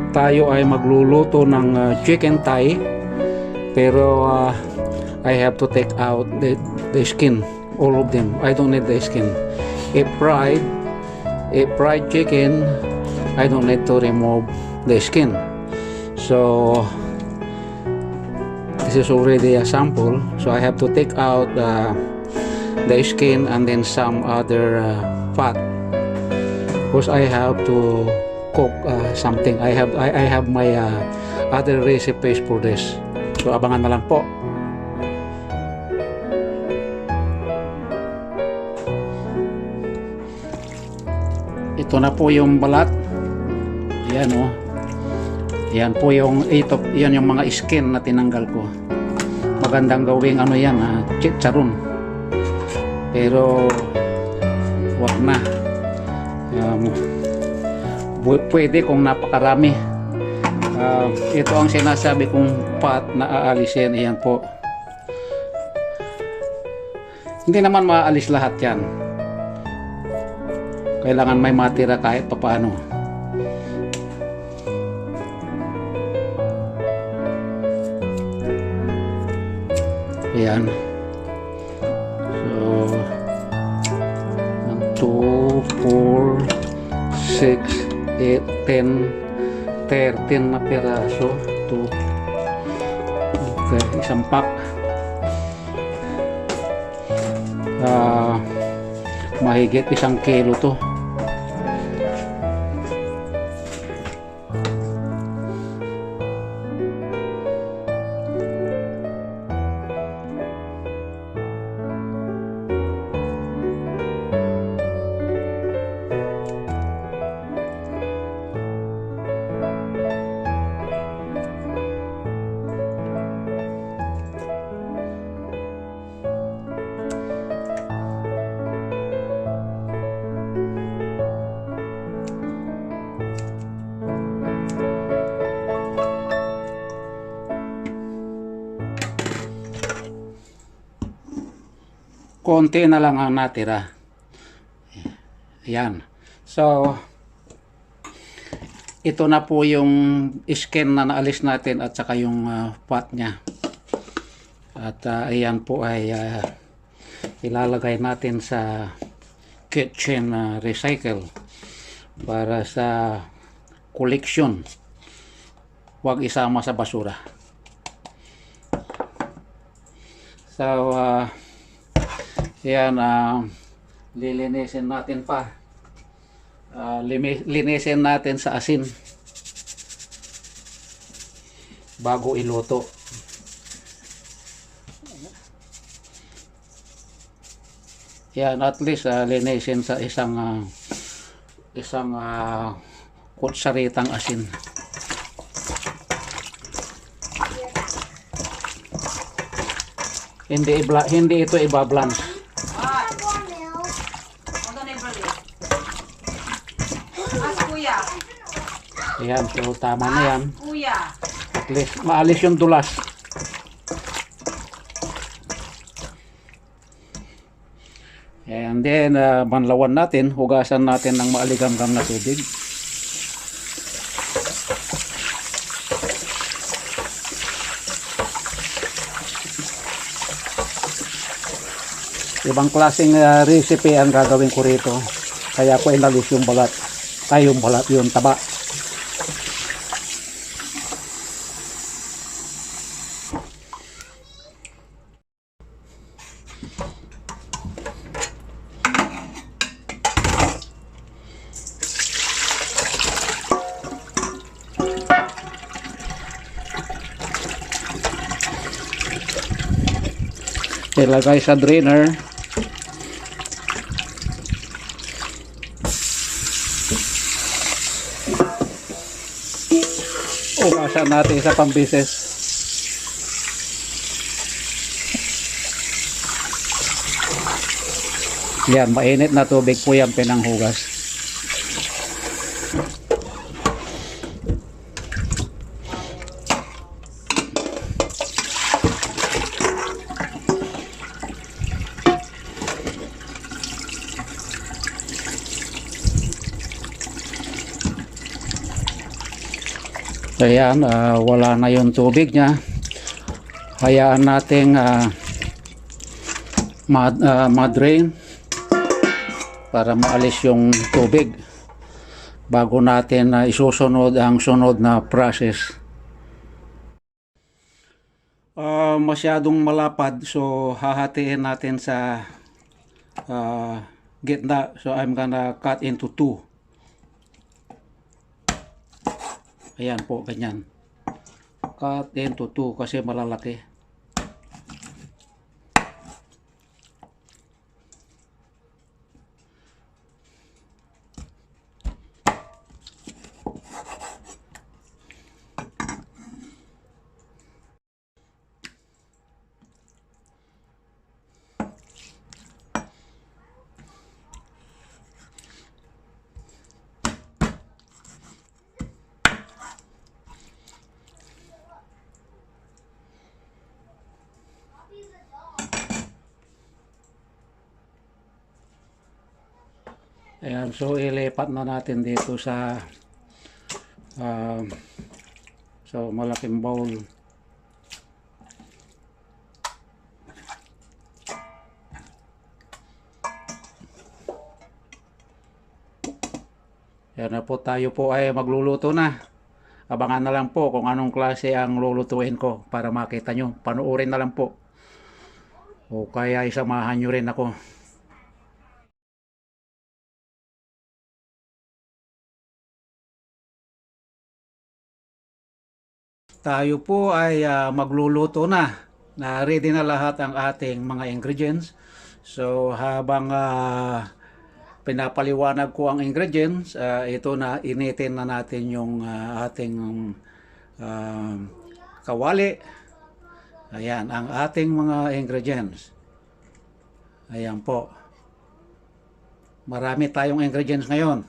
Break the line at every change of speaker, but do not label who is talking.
Tayo ay magluluto ng chicken thigh, pero I have to take out the skin, all of them. I don't need the skin. A fried chicken, I don't need to remove the skin. So this is already a sample, so I have to take out the skin and then some other fat, because I have to cook something. I have my other recipes for this, so abangan na lang po. Ito na po yung balat. Ayan o. Ayan po yung yan yung mga skin na tinanggal ko. Magandang gawing ano yan, chicharon. Pero wag na. Pwede kung napakarami. Ito ang sinasabi kong fat na aalisin. Ayan po. Hindi naman maalis lahat yan. Kailangan may matira kahit papaano. Ayan. So 1, 2, 4, 6, 8, 10, 13 na piraso. Okay, isang pack. Mahigit 1 kilo to. Konti na lang ang natira. Ayan. So ito na po yung skin na naalis natin at saka yung fat nya. At ayan po ay ilalagay natin sa kitchen recycle para sa collection. Huwag isama sa basura. So yan, lilinisin natin pa. Linisin natin sa asin bago iluto. Yan, at least linisin sa isang kutsaritang asin. Hindi ito iba-blanch. Ayan, so tama na yan. At least maalis yung dulas. And then banlawan natin, hugasan natin ng maaliganggang na tubig. Ibang klaseng recipe ang gagawin ko rito, kaya ko inalis yung balat, yung taba. Ilagay sa drainer. Ugasan natin sa pambises. Yan, mainit na tubig po yan pinanghugas. Ayan, wala na yung tubig niya. Hayaan nating ma-drain para maalis yung tubig bago natin isusunod ang sunod na process. Masyadong malapad, so hahatiin natin sa gitna. So I'm gonna cut into 2. Ayan po, ganyan. Cut into 2 kasi malalaki. Ayan, so ilipat na natin dito sa malaking bowl. Ayan na po, tayo po ay magluluto na. Abangan na lang po kung anong klase ang lulutuin ko para makita nyo. Panuorin na lang po. O kaya isamahan nyo rin ako. Tayo po ay magluluto na. Ready na lahat ang ating mga ingredients. So habang pinapaliwanag ko ang ingredients, ito na, initin na natin yung ating kawali. Ayan ang ating mga ingredients. Ayan po. Marami tayong ingredients ngayon.